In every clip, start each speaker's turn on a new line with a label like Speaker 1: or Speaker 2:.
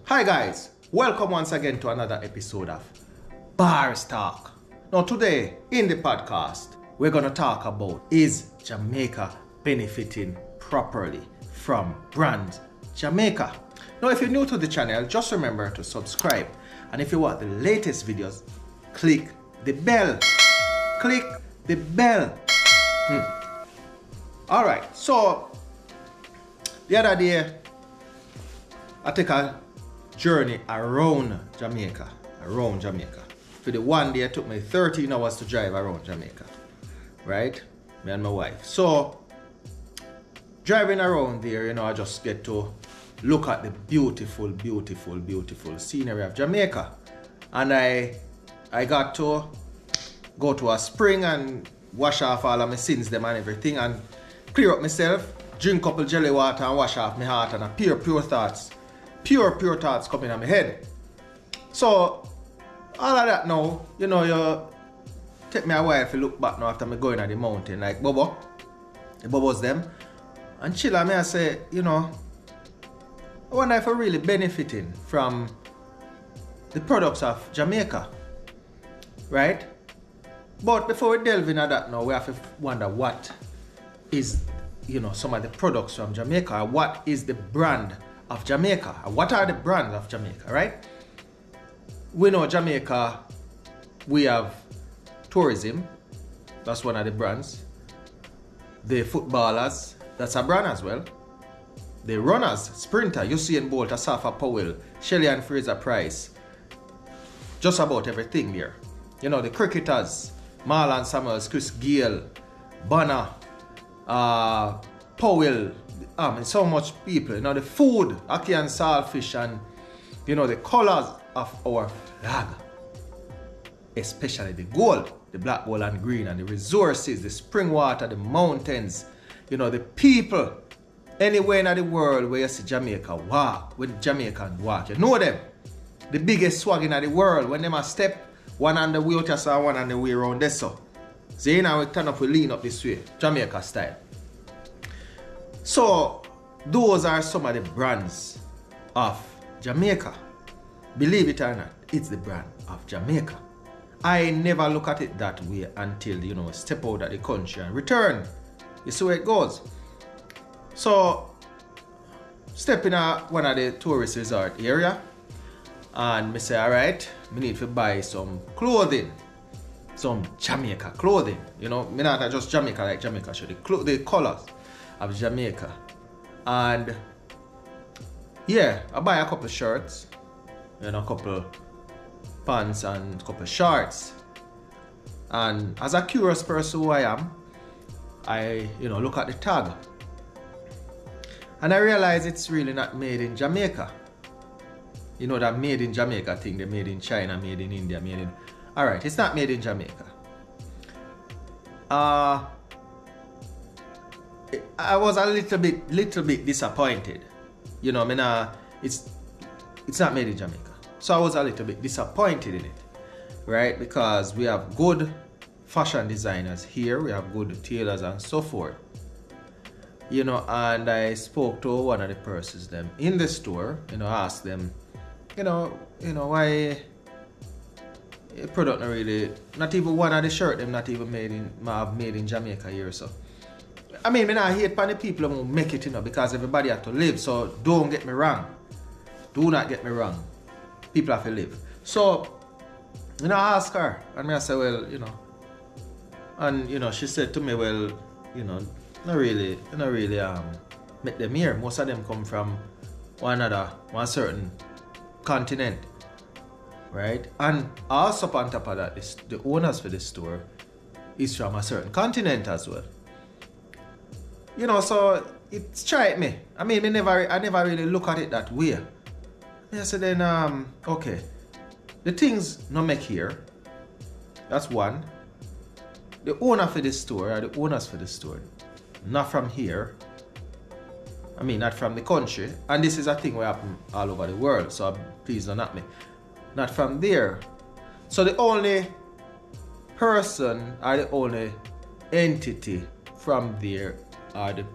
Speaker 1: Hi guys, welcome once again to another episode of Bars Talk. Now today in the podcast, we're going to talk about is Jamaica benefiting properly from brand Jamaica. Now if you're new to the channel, just remember to subscribe, and if you want the latest videos, click the bell. Click the bell. Alright, so the other day I take a journey around Jamaica. For the one day it took me 13 hours to drive around Jamaica. Right? Me and my wife. So driving around there, I just get to look at the beautiful scenery of Jamaica. And I got to go to a spring and wash off all of my sins them and everything and clear up myself, drink a couple jelly water and wash off my heart, and a pure thoughts coming in my head. So all of that now, you take me a while to look back now after me going at the mountain like the bubbles them, and chill and me I say, I wonder if I'm really benefiting from the products of Jamaica. Right? But before we delve into that now, we have to wonder what is, some of the products from Jamaica. What is the brand of Jamaica? What are the brands of Jamaica, right? We know Jamaica, we have tourism, that's one of the brands. The footballers, that's a brand as well. The runners, sprinter, Usain Bolt, Asafa Powell, Shelley and Fraser Price. Just about everything there. The cricketers, Marlon Samuels, Chris Gayle, Bonner, Powell, so much people. The food, ackee and saltfish, and the colors of our flag, especially the gold, the black, gold and green, and the resources, the spring water, the mountains, the people. Anywhere in the world where you see Jamaica walk, when Jamaicans walk, you know them. The biggest swag in the world, when them a step, one on the way out and one on the way around this. So we turn up, we lean up this way, Jamaica style. So those are some of the brands of Jamaica. Believe it or not, it's the brand of Jamaica. I never look at it that way until, step out of the country and return. You see where it goes. So, step in one of the tourist resort area, and me say, alright, me need to buy some clothing. Some Jamaica clothing. Me not just Jamaica like Jamaica show. The colors of Jamaica. And yeah, I buy a couple shirts, a couple pants and a couple shorts. And as a curious person who I am, I look at the tag. And I realize it's really not made in Jamaica. That made in Jamaica thing, they made in China, made in India, made in... Alright, it's not made in Jamaica. I was a little bit disappointed. It's not made in Jamaica. So I was a little bit disappointed in it. Right? Because we have good fashion designers here, we have good tailors and so forth. And I spoke to one of the persons them in the store, asked them, why a product not even one of the shirt them not even made in Jamaica here. So I not hate for the people who make it, because everybody have to live. So don't get me wrong. Do not get me wrong. People have to live. So I asked her, and I said, well, and she said to me, well, not really make them here. Most of them come from one certain continent, right? And also on top of that, the owners for the store is from a certain continent as well. So it strikes me. I never really look at it that way. I said then, okay, the things not make here. That's one. The owner for the store, or the owners for the store, not from here. Not from the country. And this is a thing that happens all over the world. So please don't at me. Not from there. So the only person or the only entity from there are the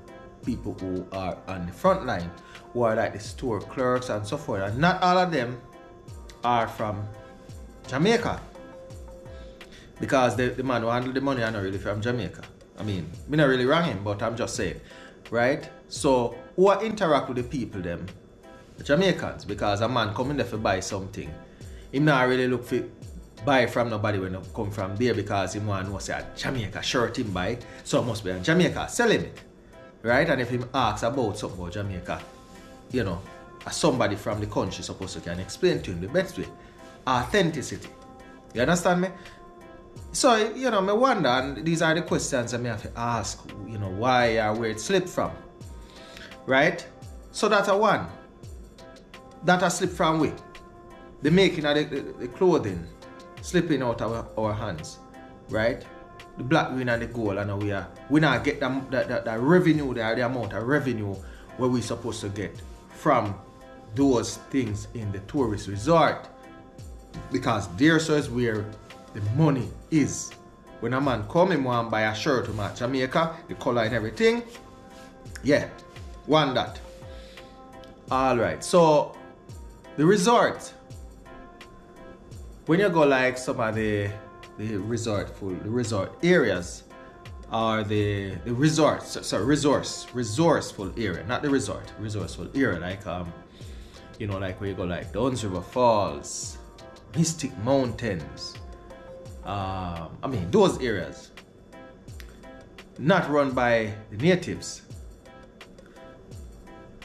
Speaker 1: people who are on the front line, who are like the store clerks and so forth. And not all of them are from Jamaica. Because the man who handle the money are not really from Jamaica. I mean, me not really wrong him, but I'm just saying. Right? So, who interact with the people them? The Jamaicans. Because a man coming there to buy something. He not really look for buy from nobody when he come from there, because he want to know say a Jamaica shirt him buy. So it must be a Jamaica selling it. Right? And if him asks about something about Jamaica, you know, somebody from the country supposed to can explain to him the best way. Authenticity. You understand me? So, you know, I wonder, and these are the questions I may have to ask, you know, why or where it slipped from. Right? So that's a one. That a slip from we. The making of the clothing slipping out of our hands. Right? The black green and the gold, and we not get the revenue there, the amount of revenue where we supposed to get from those things in the tourist resort. Because there so is where the money is. When a man come and want to buy a shirt to match Jamaica, the color and everything, yeah, want that. Alright, so the resort. When you go like some of the resort areas, or the resourceful area, not the resort, resourceful area, like you know, like where you go like Duns River Falls, Mystic Mountains, I mean those areas, not run by the natives,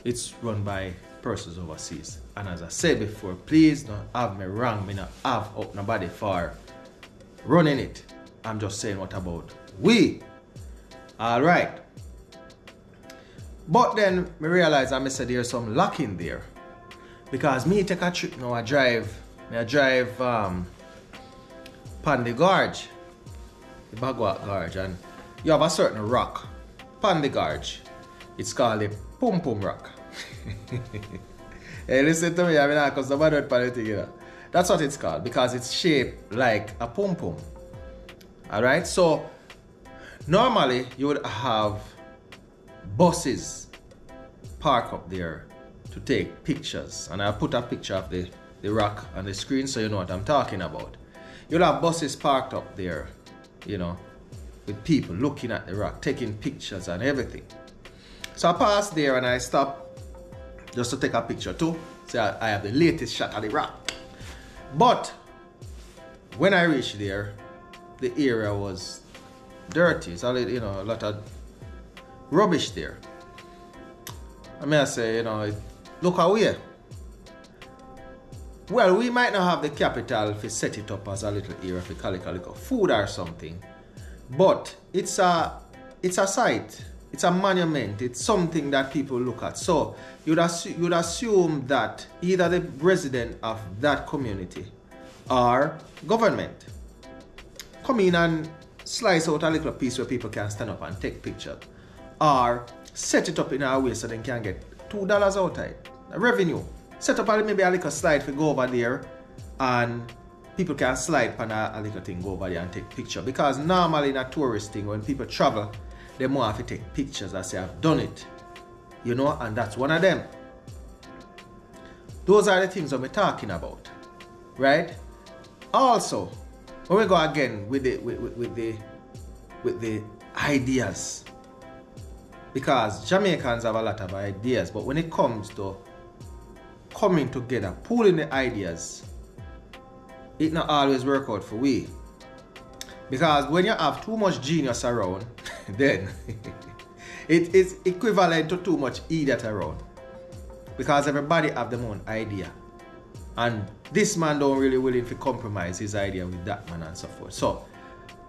Speaker 1: it's run by persons overseas. And as I said before, please don't have me wrong, me not have up nobody for running it. I'm just saying what about we. Alright. But then me realize I said there's some luck in there. Because me take a trip now, I drive Pan the Gorge, the Bagwat Gorge, and you have a certain rock, Pan the Gorge. It's called the Pum Pum Rock. Hey, listen to me, I mean, because nobody would put it together. That's what it's called, because it's shaped like a pum pum. Alright, so normally you would have buses park up there to take pictures, and I'll put a picture of the rock on the screen so you know what I'm talking about. You'll have buses parked up there, you know, with people looking at the rock, taking pictures and everything. So I passed there and I stopped just to take a picture too. So I have the latest shot of the rock. But when I reached there, the area was dirty. So, you know, a lot of rubbish there. I mean, I say, you know, look away. Well, we might not have the capital if we set it up as a little area, if we call it a little food or something. But it's a site. It's a monument. It's something that people look at. So you'd assume that either the resident of that community or government come in and slice out a little piece where people can stand up and take pictures, or set it up in a way so they can get $2 out of it, revenue. Set up maybe a little slide for go over there, and people can slide on a little thing, go over there and take picture. Because normally in a tourist thing, when people travel, they more have to take pictures and say, I've done it. You know, and that's one of them. Those are the things that we're talking about. Right? Also, when we go again with the ideas. Because Jamaicans have a lot of ideas, but when it comes to coming together, pooling the ideas, it not always work out for we. Because when you have too much genius around, then it is equivalent to too much idiot around. Because everybody have their own idea. And this man don't really willing to compromise his idea with that man and so forth. So,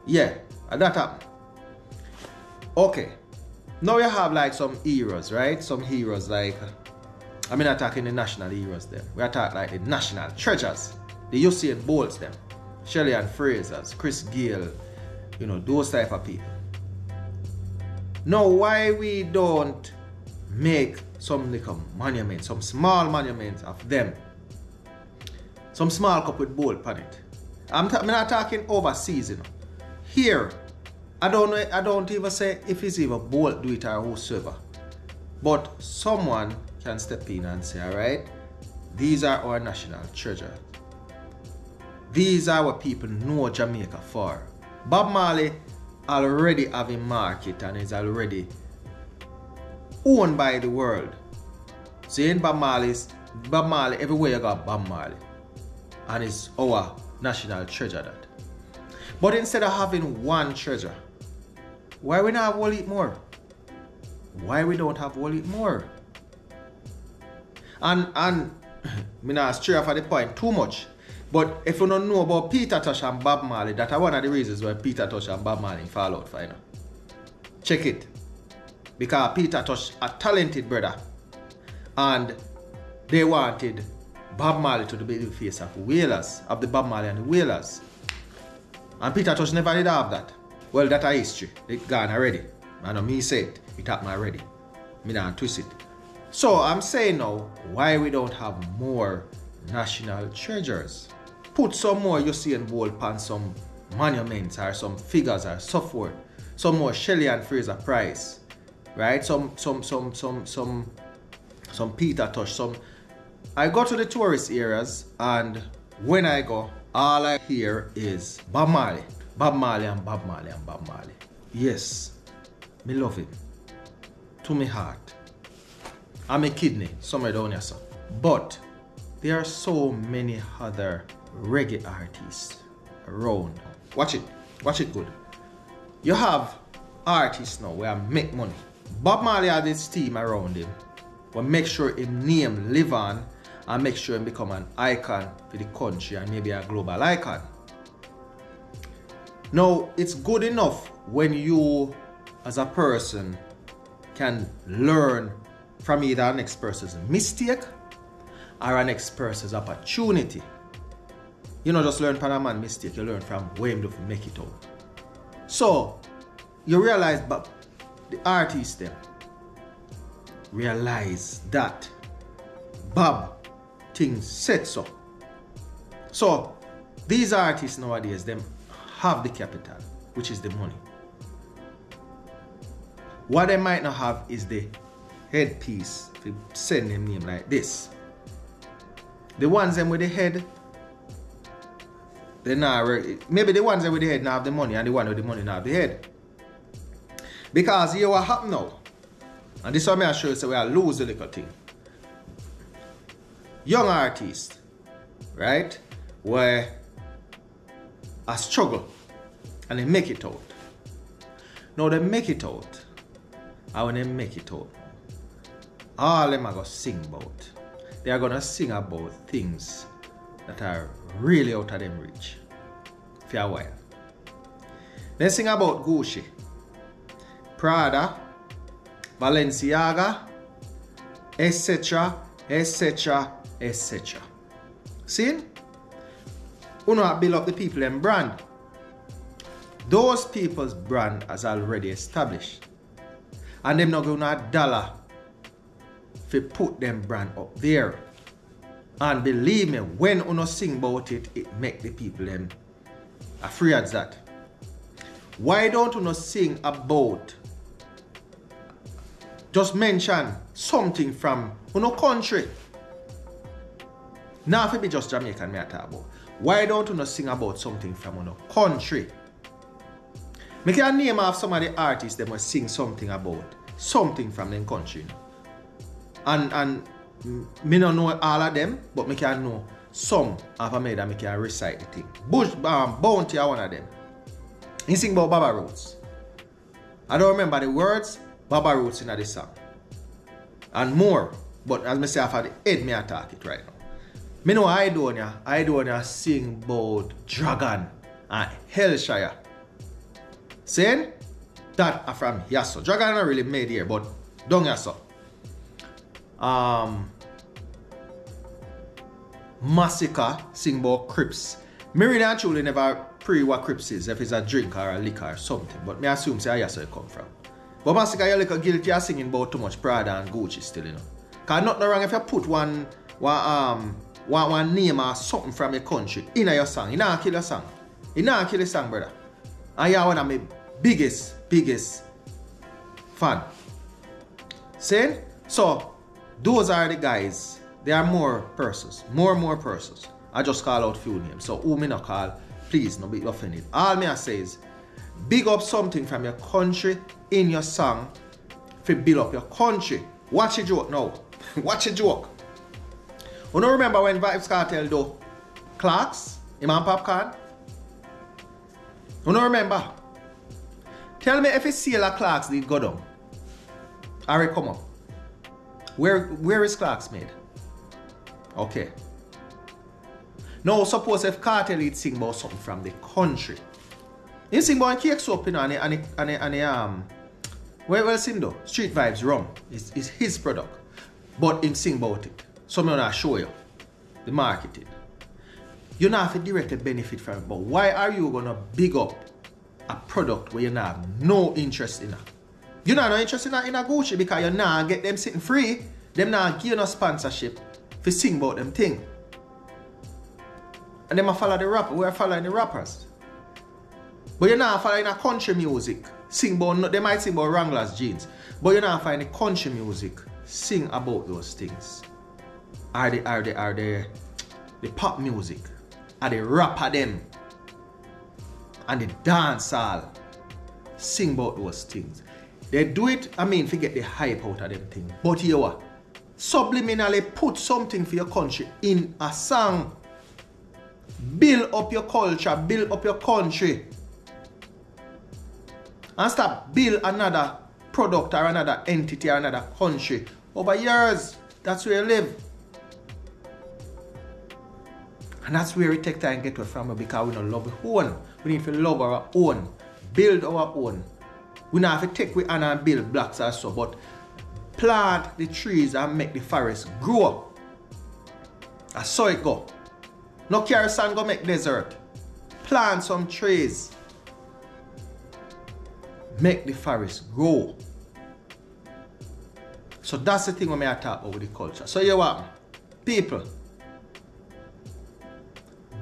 Speaker 1: yeah, and that happened. Okay. Now you have like some heroes, right? Some heroes like, I mean, not talking the national heroes them. We are talking like the national treasures. The Usain Bolts them. Shelley and Frasers, Chris Gayle, you know, those type of people. Now, why we don't make some little monuments, some small monuments of them? Some small cup with bolt on it. I'm not talking overseas, you know. Here, I don't even say if it's even bolt do it or whosoever. But someone can step in and say, alright, these are our national treasure. These are what people know Jamaica for. Bob Marley already have a market and is already owned by the world. Saying Bob Marley, everywhere you got Bob Marley. And it's our national treasure that. But instead of having one treasure, why we not have whole heap more? Why we don't have whole heap more? And me not stray off at the point too much. But if you don't know about Peter Tosh and Bob Marley, that's one of the reasons why Peter Tosh and Bob Marley fall out for you know. Check it. Because Peter Tosh a talented brother. And they wanted Bob Marley to be the face of Wailers, of the Bob Marley and the Wailers. And Peter Tosh never did have that. Well, that's a history. It's gone already. I know me say it. It happened already. Me don't twist it. So I'm saying now, why we don't have more national treasures? Put some more you see in bold pan some monuments or some figures or so forth. Some more Shelley and Fraser Price. Right? Some Peter Tosh. I go to the tourist areas and when I go, all I hear is Bob Marley. Bob Marley and Bob Marley and Bob Marley. Yes, me love him. To me heart. And my kidney, somewhere down here, sir. But there are so many other reggae artists around. Watch it good. You have artists now where make money. Bob Marley has this team around him. But make sure his name live on and make sure him become an icon for the country and maybe a global icon. Now, it's good enough when you as a person can learn from either an next person's mistake or an next person's opportunity. You don't just learn from a man's mistake, you learn from where him to make it out. So, you realize, but the artists them realize that Bob things set so. So, these artists nowadays, them have the capital, which is the money. What they might not have is the headpiece, if you send them name like this. The ones them with the head, they not maybe the ones them with the head not have the money and the one with the money not have the head. Because here what happen now, and this one I show you so we are lose a little thing. Young artists, right, where a struggle and they make it out. Now they make it out. And when they make it out, all of them are going to sing about. They are going to sing about things that are really out of them reach for a while. They sing about Gucci, Prada, Balenciaga, etc., etc., etc. See? You know, build up the people and brand. Those people's brand is already established. And them not going to $1 to put them brand up there. And believe me, when you sing about it, it make the people them afraid of that. Why don't you sing about, just mention something from your country? Now if it be just Jamaican me I talk about. Why don't you sing about something from your country? Me can name off some of the artists that must sing something about something from their country. And me don't know all of them, but me can know some of them that me can recite the thing. Bounty are one of them. He sing about Baba Roots. I don't remember the words, Baba Roots in the song. And more, but as me say off at the head, me attack it right now. Me know Idonia sing about Dragon and Hellshire. Saying that are from Yasso. Dragon not really made here, but don't Yasso. Massacre sing about Crips. Me really and truly never pre what Crips is, if it's a drink or a liquor or something, but me assume say Yasso it come from. But Massacre you're like a guilty of singing about too much Prada and Gucci still, you know. Cause nothing wrong if you put one name or something from your country in your song. You not kill your song. You not kill your song, brother. And you're one of my biggest fan. Saying? So, Those are the guys. There are more persons. More persons. I just call out few names. So who me not call, please don't be offended. All me I say is, big up something from your country in your song to build up your country. Watch a joke now. Watch a joke. You don't remember when Vybz Kartel do Clarks, him and Popcorn? You don't remember? Tell me if you see a Clarks did go down. Or it come up. Where is Clarks made? Okay. Now suppose if Kartel did sing about something from the country. He sing about cake soap, you know, and well sing though. Street Vibes Rum. It's his product. But him sing about it. So I'm gonna show you the marketing. You don't have to directly benefit from it, but why are you gonna big up a product where you not have no interest in it? You not no interest in a Gucci because you not get them sitting free. Them not give you no sponsorship to sing about them thing. And them a follow the rapper. We're following the rappers. But you're not following a country music. Sing about, they might sing about Wranglers jeans. But you're not finding country music. Sing about those things. Are the pop music. Are the rapper them. And the dance hall. Sing about those things. They do it, I mean, to get the hype out of them things. But you what? Subliminally put something for your country in a song. Build up your culture, build up your country. And stop build another product or another entity or another country over years. That's where you live. And that's where we take time to get to from, because we don't love our own. We need to love our own. Build our own. We don't have to take we and build blocks or so, but plant the trees and make the forest grow. That's so it go. No carry sand go make desert. Plant some trees. Make the forest grow. So that's the thing when I talk about with the culture. So you what? People,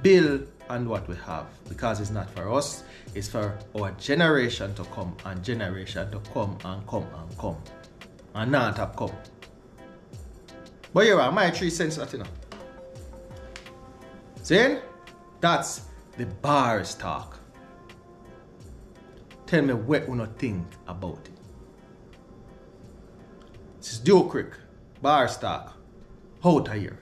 Speaker 1: build on what we have, because it's not for us, it's for our generation to come and generation to come and come and come. And not have come. But you are my 3 cents that you know. See? That's the bars talk. Tell me what you think about it. This is Duke Creek, bars talk. Out of here.